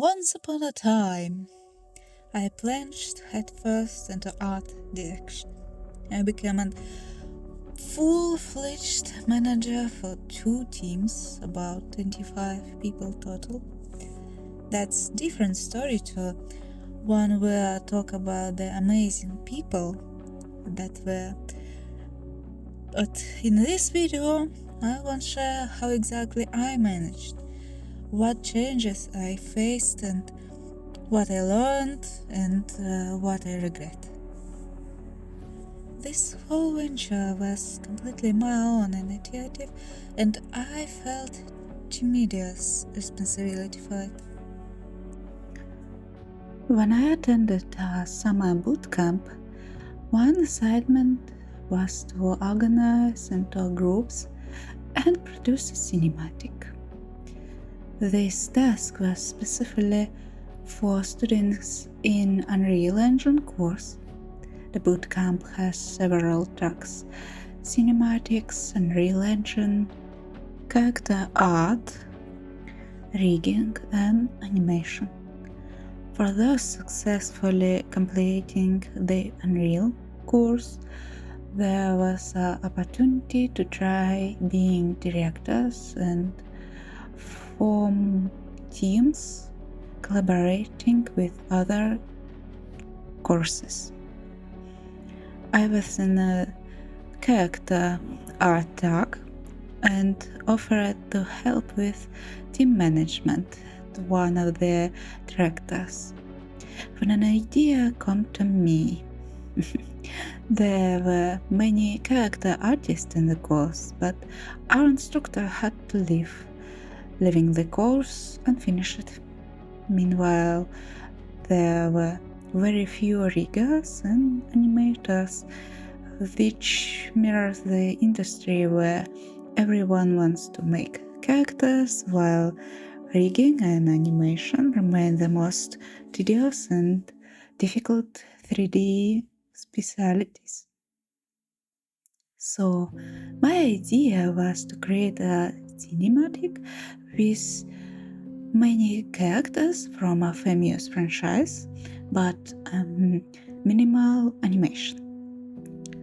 Once upon a time, I plunged headfirst into art direction. I became a full-fledged manager for 2 teams, about 25 people total. That's different story to one where I talk about the amazing people that were. But in this video, I want to share how exactly I managed, what changes I faced, and what I learned, and what I regret. This whole venture was completely my own initiative, and I felt tremendous responsibility for it. When I attended a summer bootcamp, one assignment was to organize into groups and produce a cinematic. This task was specifically for students in Unreal Engine course. The bootcamp has several tracks: cinematics, Unreal Engine, character art, rigging, and animation. For those successfully completing the Unreal course, there was an opportunity to try being directors and form teams collaborating with other courses. I was in a character art tag and offered to help with team management to one of the directors. When an idea came to me, there were many character artists in the course, but our instructor had to leaving the course unfinished. Meanwhile, there were very few riggers and animators, which mirrors the industry where everyone wants to make characters, while rigging and animation remain the most tedious and difficult 3D specialties. So my idea was to create a cinematic with many characters from a famous franchise, but minimal animation.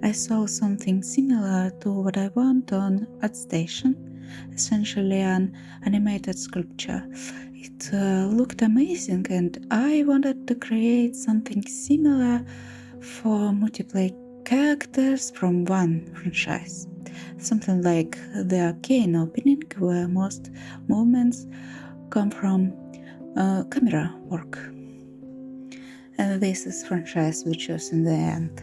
I saw something similar to what I want on ArtStation, essentially an animated sculpture. It looked amazing, and I wanted to create something similar for multiple characters from one franchise. Something like the Arcane opening, where most movements come from camera work. And this is franchise we chose in the end.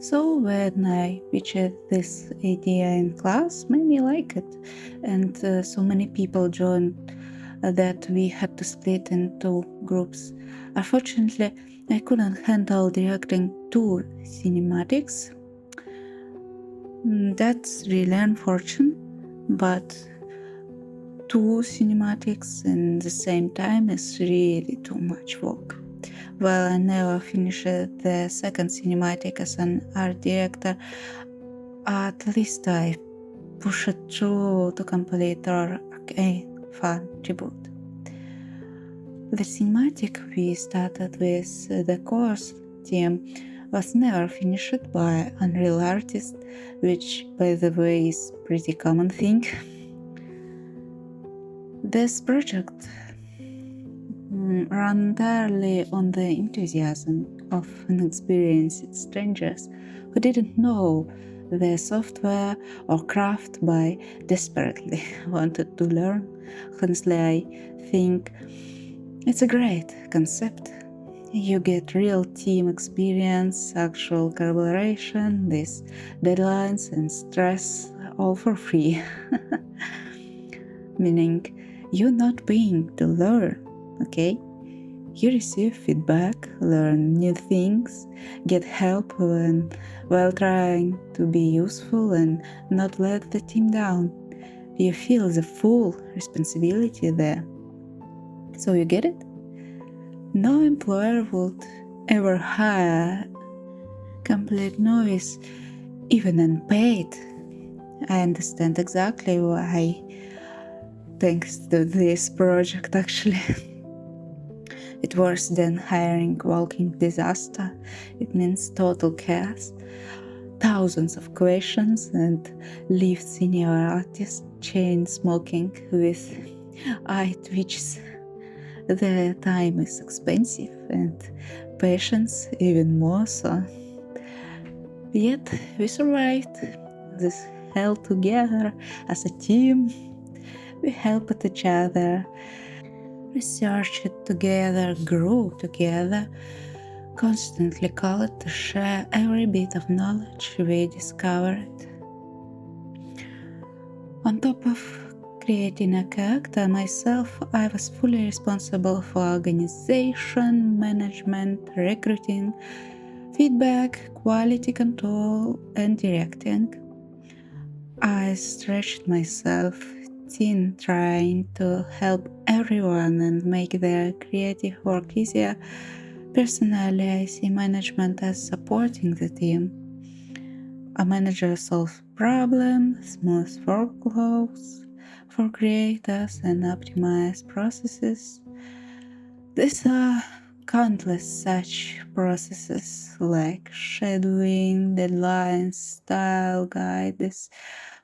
So when I pitched this idea in class, many liked it, and so many people joined that we had to split into groups. Unfortunately, I couldn't handle directing 2 cinematics. That's really unfortunate, but 2 cinematics in the same time is really too much work. While I never finished the second cinematic as an art director, at least I pushed through to complete our Arcane fan tribute. The cinematic we started with the course team was never finished by Unreal artist, which by the way is pretty common thing. This project ran entirely on the enthusiasm of inexperienced strangers who didn't know the software or craft but desperately wanted to learn. Honestly, I think it's a great concept. You get real team experience, actual collaboration, these deadlines and stress all for free. Meaning you're not paying to learn, okay? You receive feedback, learn new things, get help while trying to be useful and not let the team down. You feel the full responsibility there. So you get it? No employer would ever hire complete novice, even unpaid. I understand exactly why thanks to this project actually. It's worse than hiring walking disaster. It means total chaos, thousands of questions, and leave senior artists chain smoking with eye twitches. The time is expensive and patience even more so. Yet we survived this hell together as a team. We helped each other, researched together, grew together, constantly called to share every bit of knowledge we discovered. On top of creating a character myself, I was fully responsible for organization, management, recruiting, feedback, quality control, and directing. I stretched myself thin trying to help everyone and make their creative work easier. Personally, I see management as supporting the team. A manager solves problems, smooths workflows for creators, and optimizes processes. These are countless such processes like scheduling, deadlines, style guides,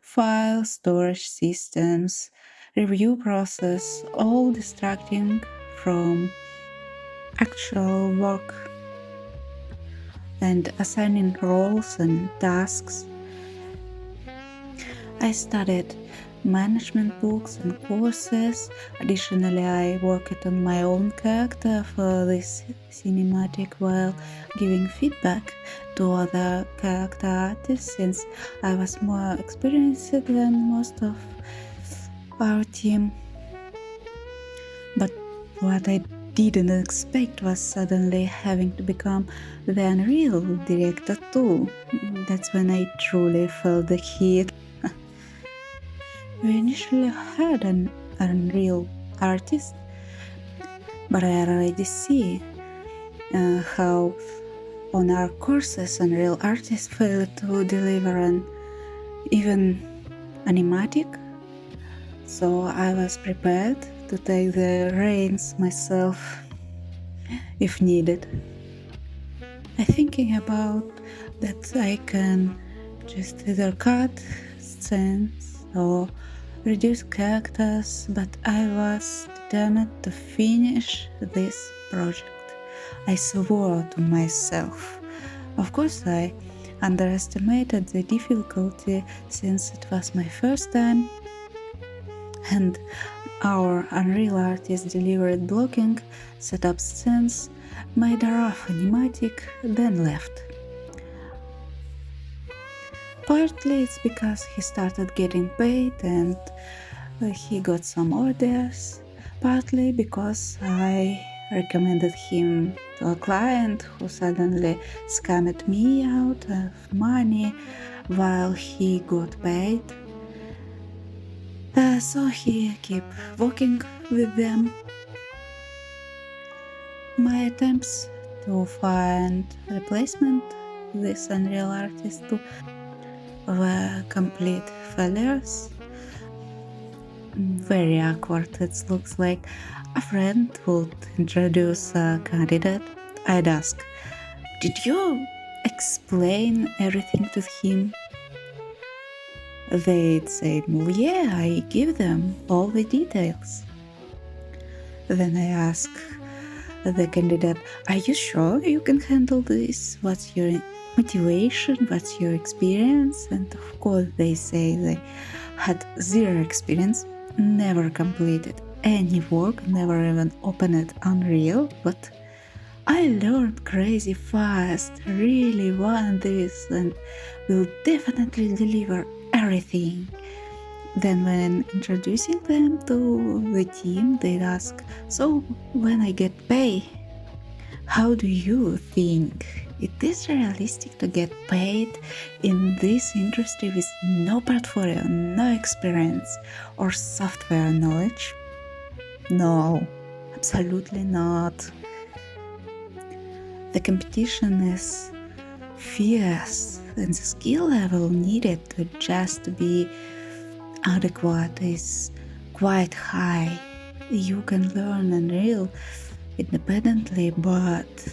file storage systems, review process, all distracting from actual work, and assigning roles and tasks. I studied management books and courses. Additionally, I worked on my own character for this cinematic while giving feedback to other character artists since I was more experienced than most of our team. But what I didn't expect was suddenly having to become the Unreal director too. That's when I truly felt the heat. We initially had an Unreal artist, but I already see how on our courses Unreal artists fail to deliver an even animatic. So I was prepared to take the reins myself if needed. I'm thinking about that I can just either cut scenes or reduce characters, but I was determined to finish this project. I swore to myself. Of course, I underestimated the difficulty since it was my first time, and our Unreal artist delivered blocking, set up scenes, made a rough animatic, then left. Partly it's because he started getting paid and he got some orders, partly because I recommended him to a client who suddenly scammed me out of money while he got paid. So he kept working with them. My attempts to find replacement this Unreal artist were complete failures. Very awkward. It looks like a friend would introduce a candidate. I'd ask, "Did you explain everything to him?" They'd say, "Well, yeah, I give them all the details." Then I ask the candidate, "Are you sure you can handle this? What's your motivation? What's your experience?" And of course they say they had zero experience, never completed any work, never even opened Unreal, but I learned crazy fast, really want this and will definitely deliver everything. Then when introducing them to the team, they'd ask, "So when I get paid, how do you think? It is realistic to get paid in this industry with no portfolio, no experience, or software knowledge?" No, absolutely not. The competition is fierce, and the skill level needed to just be adequate is quite high. You can learn Unreal independently, but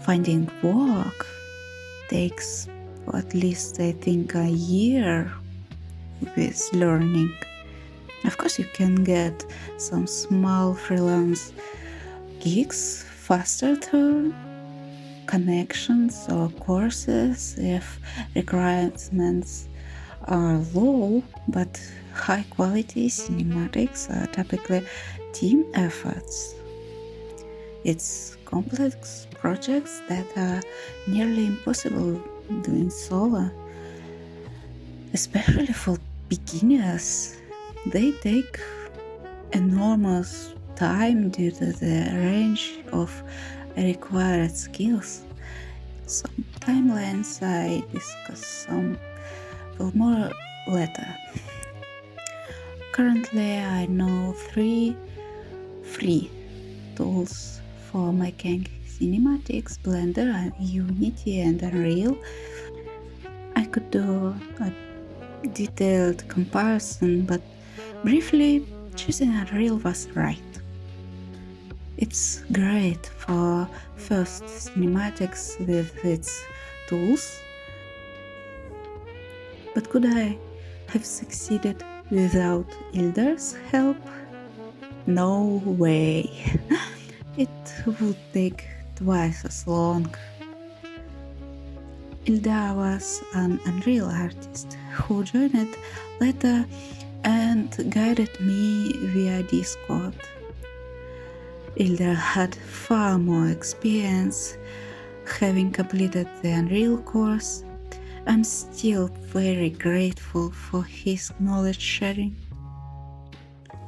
finding work takes at least, I think, a year with learning. Of course, you can get some small freelance gigs faster through connections or courses if requirements are low, but high quality cinematics are typically team efforts. It's complex projects that are nearly impossible doing solo, especially for beginners. They take enormous time due to the range of required skills. Some timelines I discuss some will more later. Currently, I know 3 free tools for making cinematics: Blender, Unity, and Unreal. I could do a detailed comparison, but briefly, choosing Unreal was right. It's great for first cinematics with its tools, but could I have succeeded without Ildar's help? No way. It would take twice as long. Ildar was an Unreal artist who joined later and guided me via Discord. Ildar had far more experience, having completed the Unreal course. I'm still very grateful for his knowledge sharing.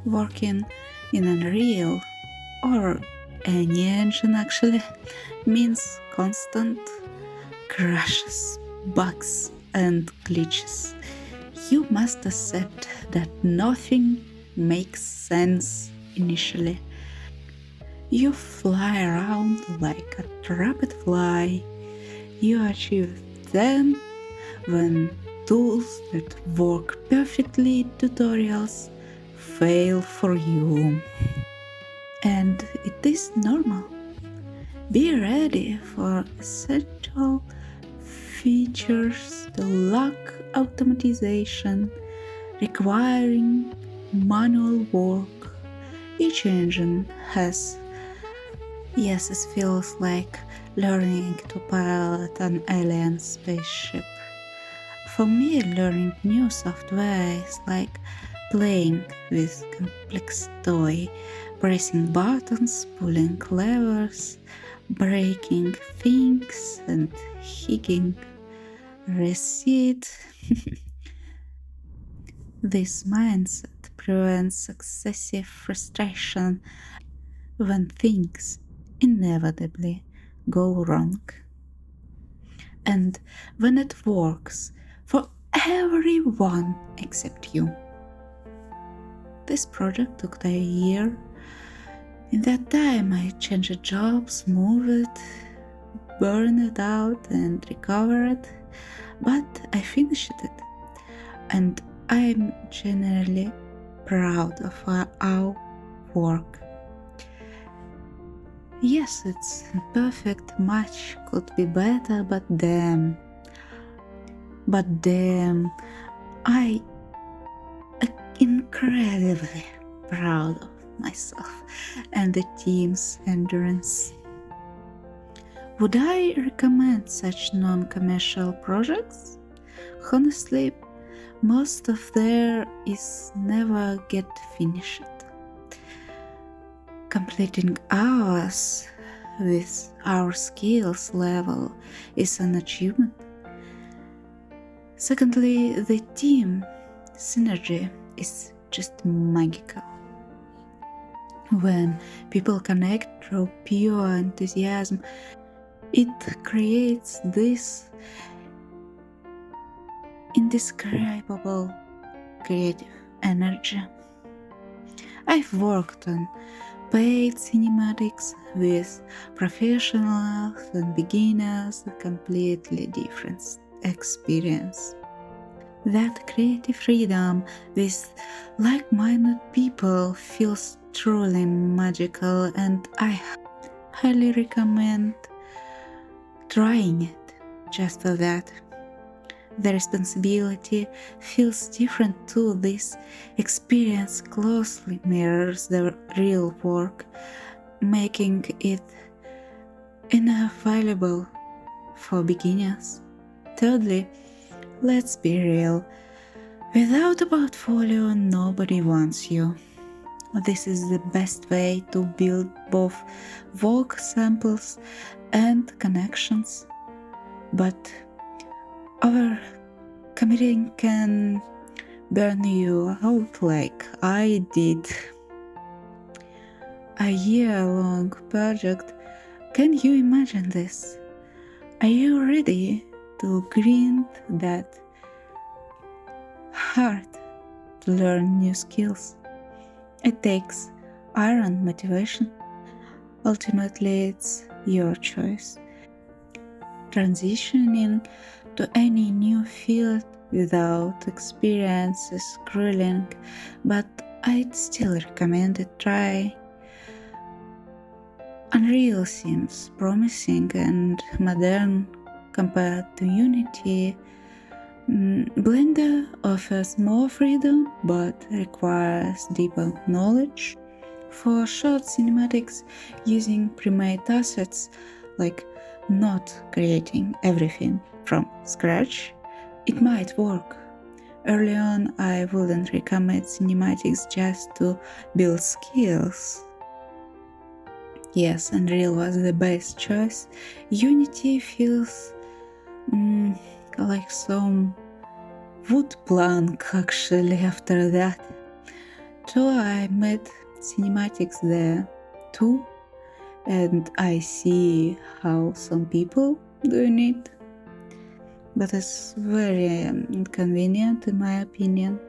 Working in Unreal, or any engine actually, means constant crashes, bugs, and glitches. You must accept that nothing makes sense initially. You fly around like a trapped fly. You achieve then when tools that work perfectly in tutorials fail for you. And it is normal. Be ready for essential features to lack automatization, requiring manual work. Each engine has, yes, it feels like learning to pilot an alien spaceship. For me, learning new software is like playing with complex toy, pressing buttons, pulling levers, breaking things, and hitting reset. This mindset prevents excessive frustration when things inevitably go wrong. And when it works for everyone except you. This project took a year. In that time, I changed jobs, moved, burned out, and recovered, but I finished it. And I'm generally proud of our work. Yes, it's imperfect, much could be better, but damn, I am incredibly proud of myself and the team's endurance. Would I recommend such non-commercial projects? Honestly, most of there is never get finished. Completing hours with our skills level is an achievement. Secondly, the team synergy is just magical. When people connect through pure enthusiasm, it creates this indescribable creative energy. I've worked on paid cinematics with professionals and beginners, a completely different experience. That creative freedom with like minded people feels truly magical, and I highly recommend trying it just for that. The responsibility feels different too. This experience closely mirrors the real work, making it invaluable for beginners. Thirdly, let's be real. Without a portfolio, nobody wants you. This is the best way to build both work samples and connections. But overcommitting can burn you out like I did. A year-long project. Can you imagine this? Are you ready to grind that hard to learn new skills? It takes iron motivation. Ultimately, it's your choice. Transitioning to any new field without experience is grueling, but I'd still recommend it. Try. Unreal seems promising and modern compared to Unity. Blender offers more freedom but requires deeper knowledge. For short cinematics, using pre-made assets, like not creating everything from scratch, it might work. Early on, I wouldn't recommend cinematics just to build skills. Yes, Unreal was the best choice. Unity feels like some wood plank actually after that. So I made cinematics there too, and I see how some people doing it, but it's very inconvenient in my opinion,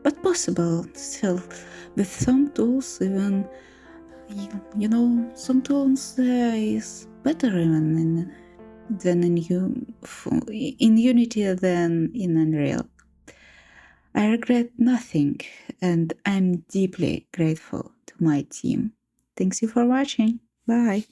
but possible still with some tools. Even some tools is better even than in Unity than in Unreal. I regret nothing, and I'm deeply grateful to my team. Thanks you for watching. Bye.